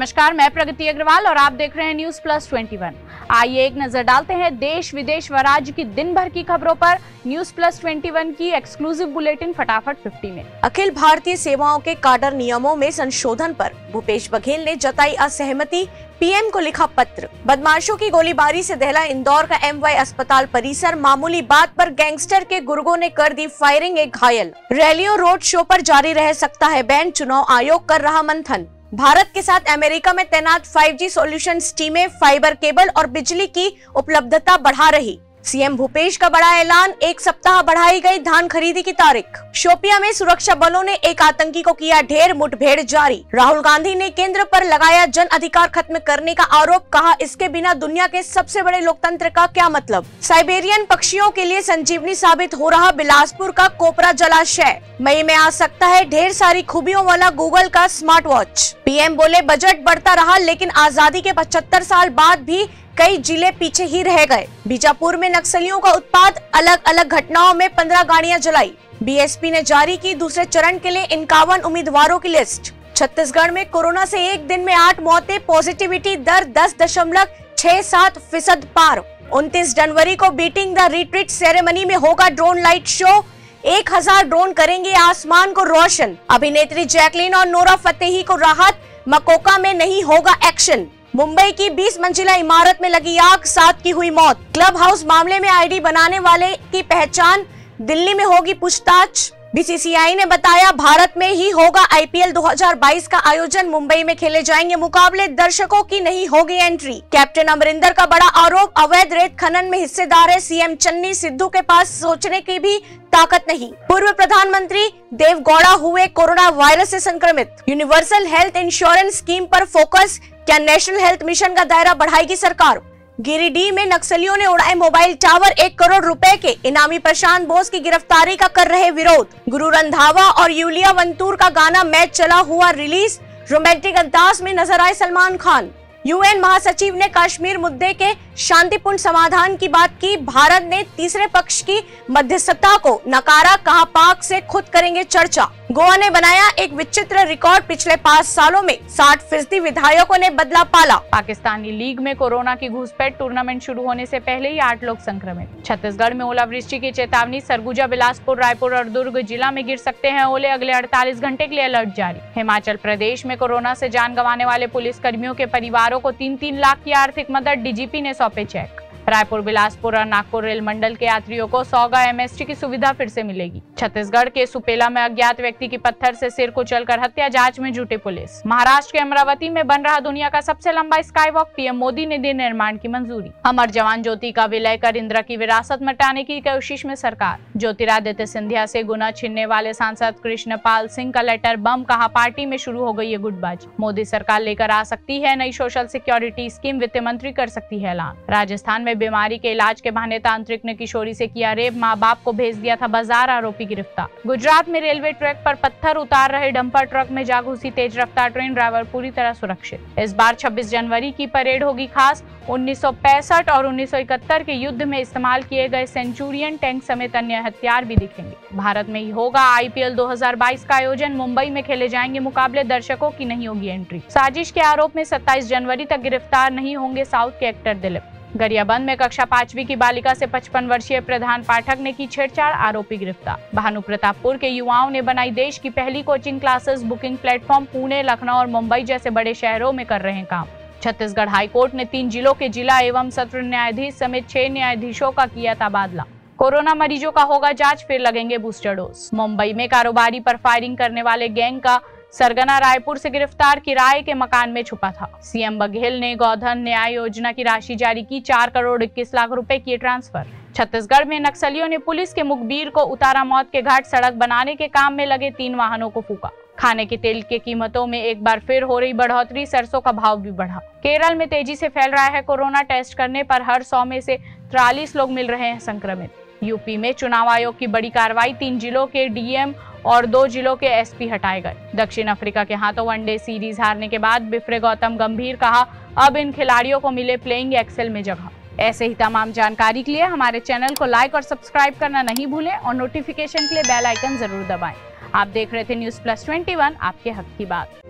नमस्कार, मैं प्रगति अग्रवाल और आप देख रहे हैं न्यूज प्लस 21। आइए एक नजर डालते हैं देश विदेश व राज्य की दिन भर की खबरों पर न्यूज प्लस 21 की एक्सक्लूसिव बुलेटिन फटाफट 50 में। अखिल भारतीय सेवाओं के काडर नियमों में संशोधन पर भूपेश बघेल ने जताई असहमति, पीएम को लिखा पत्र। बदमाशों की गोलीबारी से दहला इंदौर का एमवाई अस्पताल परिसर, मामूली बात पर गैंगस्टर के गुर्गों ने कर दी फायरिंग, एक घायल। रैलियों रोड शो पर जारी रह सकता है बैन, चुनाव आयोग कर रहा मंथन। भारत के साथ अमेरिका में तैनात 5G सॉल्यूशंस टीमें फाइबर केबल और बिजली की उपलब्धता बढ़ा रही। सीएम भूपेश का बड़ा ऐलान, 1 सप्ताह बढ़ाई गई धान खरीदी की तारीख। शोपियां में सुरक्षा बलों ने एक आतंकी को किया ढेर, मुठभेड़ जारी। राहुल गांधी ने केंद्र पर लगाया जन अधिकार खत्म करने का आरोप, कहा इसके बिना दुनिया के सबसे बड़े लोकतंत्र का क्या मतलब। साइबेरियन पक्षियों के लिए संजीवनी साबित हो रहा बिलासपुर का कोपरा जलाशय, मई में आ सकता है ढेर सारी खूबियों वाला गूगल का स्मार्ट वॉच। पीएम बोले बजट बढ़ता रहा लेकिन आजादी के 75 साल बाद भी कई जिले पीछे ही रह गए। बीजापुर में नक्सलियों का उत्पात, अलग अलग घटनाओं में 15 गाड़ियां जलाई। बीएसपी ने जारी की दूसरे चरण के लिए 51 उम्मीदवारों की लिस्ट। छत्तीसगढ़ में कोरोना से एक दिन में 8 मौतें, पॉजिटिविटी दर 10.67% पार। 29 जनवरी को बीटिंग द रिट्रीट सेरेमनी में होगा ड्रोन लाइट शो, 1000 ड्रोन करेंगे आसमान को रोशन। अभिनेत्री जैकलीन और नोरा फतेही को राहत, मकोका में नहीं होगा एक्शन। मुंबई की 20 मंजिला इमारत में लगी आग, 7 की हुई मौत। क्लब हाउस मामले में आईडी बनाने वाले की पहचान, दिल्ली में होगी पूछताछ। बीसीसीआई ने बताया भारत में ही होगा आईपीएल 2022 का आयोजन, मुंबई में खेले जाएंगे मुकाबले, दर्शकों की नहीं होगी एंट्री। कैप्टन अमरिंदर का बड़ा आरोप, अवैध रेत खनन में हिस्सेदार है सीएम चन्नी, सिद्धू के पास सोचने की भी ताकत नहीं। पूर्व प्रधानमंत्री देवगौड़ा हुए कोरोना वायरस से संक्रमित। यूनिवर्सल हेल्थ इंश्योरेंस स्कीम पर फोकस, क्या नेशनल हेल्थ मिशन का दायरा बढ़ाएगी सरकार। गिरिडीह में नक्सलियों ने उड़ाए मोबाइल टावर, 1 करोड़ रुपए के। इनामी प्रशांत बोस की गिरफ्तारी का कर रहे विरोध। गुरु रंधावा और यूलिया वंतूर का गाना मैच चला हुआ रिलीज, रोमांटिक अंदाज में नजर आए सलमान खान। यूएन महासचिव ने कश्मीर मुद्दे के शांतिपूर्ण समाधान की बात की। भारत ने तीसरे पक्ष की मध्यस्थता को नकारा, कहा पाक से खुद करेंगे चर्चा। गोवा ने बनाया एक विचित्र रिकॉर्ड, पिछले 5 सालों में 60% विधायकों ने बदला पाला। पाकिस्तानी लीग में कोरोना की घुसपैठ, टूर्नामेंट शुरू होने से पहले ही 8 लोग संक्रमित। छत्तीसगढ़ में ओलावृष्टि की चेतावनी, सरगुजा, बिलासपुर, रायपुर और दुर्ग जिला में गिर सकते हैं ओले, अगले 48 घंटे के लिए अलर्ट जारी। हिमाचल प्रदेश में कोरोना से जान गंवाने वाले पुलिस कर्मियों के परिवारों को 3-3 लाख की आर्थिक मदद, डीजीपी ने सौंपे चेक। रायपुर, बिलासपुर और नागपुर रेल मंडल के यात्रियों को 100 एमएसटी की सुविधा फिर से मिलेगी। छत्तीसगढ़ के सुपेला में अज्ञात व्यक्ति की पत्थर से सिर कुचलकर हत्या, जांच में जुटी पुलिस। महाराष्ट्र के अमरावती में बन रहा दुनिया का सबसे लंबा स्काई वॉक, पीएम मोदी ने दी निर्माण की मंजूरी। अमर जवान ज्योति का विलय कर इंदिरा की विरासत मिटाने की कोशिश में सरकार। ज्योतिरादित्य सिंधिया से गुना छीनने वाले सांसद कृष्णपाल सिंह का लेटर बम, कहा पार्टी में शुरू हो गई है गुटबाजी। मोदी सरकार लेकर आ सकती है नई सोशल सिक्योरिटी स्कीम, वित्त मंत्री कर सकती है ऐलान। राजस्थान में बीमारी के इलाज के बहाने तांत्रिक ने किशोरी से किया रेप, मां बाप को भेज दिया था बाजार, आरोपी गिरफ्तार। गुजरात में रेलवे ट्रैक पर पत्थर उतार रहे डंपर ट्रक में जा घुसी तेज रफ्तार ट्रेन, ड्राइवर पूरी तरह सुरक्षित। इस बार 26 जनवरी की परेड होगी खास, 1965 और 1971 के युद्ध में इस्तेमाल किए गए सेंचुरियन टैंक समेत अन्य हथियार भी दिखेंगे। भारत में ही होगा आईपीएल 2022 का आयोजन, मुंबई में खेले जाएंगे मुकाबले, दर्शकों की नहीं होगी एंट्री। साजिश के आरोप में 27 जनवरी तक गिरफ्तार नहीं होंगे साउथ के एक्टर दिलीप। गरियाबंद में कक्षा 5वीं की बालिका से 55 वर्षीय प्रधान पाठक ने की छेड़छाड़, आरोपी गिरफ्तार। भानु प्रतापपुर के युवाओं ने बनाई देश की पहली coaching classes booking platform, Pune, Lucknow और मुंबई जैसे बड़े शहरों में कर रहे हैं काम। छत्तीसगढ़ हाईकोर्ट ने 3 जिलों के जिला एवं सत्र न्यायाधीश समेत 6 न्यायाधीशों का किया तबादला। कोरोना मरीजों का होगा जांच, फिर लगेंगे बूस्टर डोज। मुंबई में कारोबारी पर फायरिंग करने वाले गैंग का सरगना रायपुर से गिरफ्तार, किराए के मकान में छुपा था। सीएम बघेल ने गोधन न्याय योजना की राशि जारी की, 4 करोड़ 21 लाख रुपए किए ट्रांसफर। छत्तीसगढ़ में नक्सलियों ने पुलिस के मुखबिर को उतारा मौत के घाट, सड़क बनाने के काम में लगे 3 वाहनों को फूका। खाने के तेल की कीमतों में एक बार फिर हो रही बढ़ोतरी, सरसों का भाव भी बढ़ा। केरल में तेजी से फैल रहा है कोरोना, टेस्ट करने पर हर 100 में से 43 लोग मिल रहे हैं संक्रमित। यूपी में चुनाव आयोग की बड़ी कार्रवाई, 3 जिलों के डीएम और 2 जिलों के एसपी हटाए गए। दक्षिण अफ्रीका के हाथों वनडे सीरीज हारने के बाद बिफरे गौतम गंभीर, कहा अब इन खिलाड़ियों को मिले प्लेइंग एक्सेल में जगह। ऐसे ही तमाम जानकारी के लिए हमारे चैनल को लाइक और सब्सक्राइब करना नहीं भूलें और नोटिफिकेशन के लिए बेल आइकन जरूर दबाएं। आप देख रहे थे न्यूज प्लस 21, आपके हक की बात।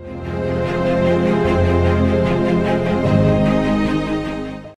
है।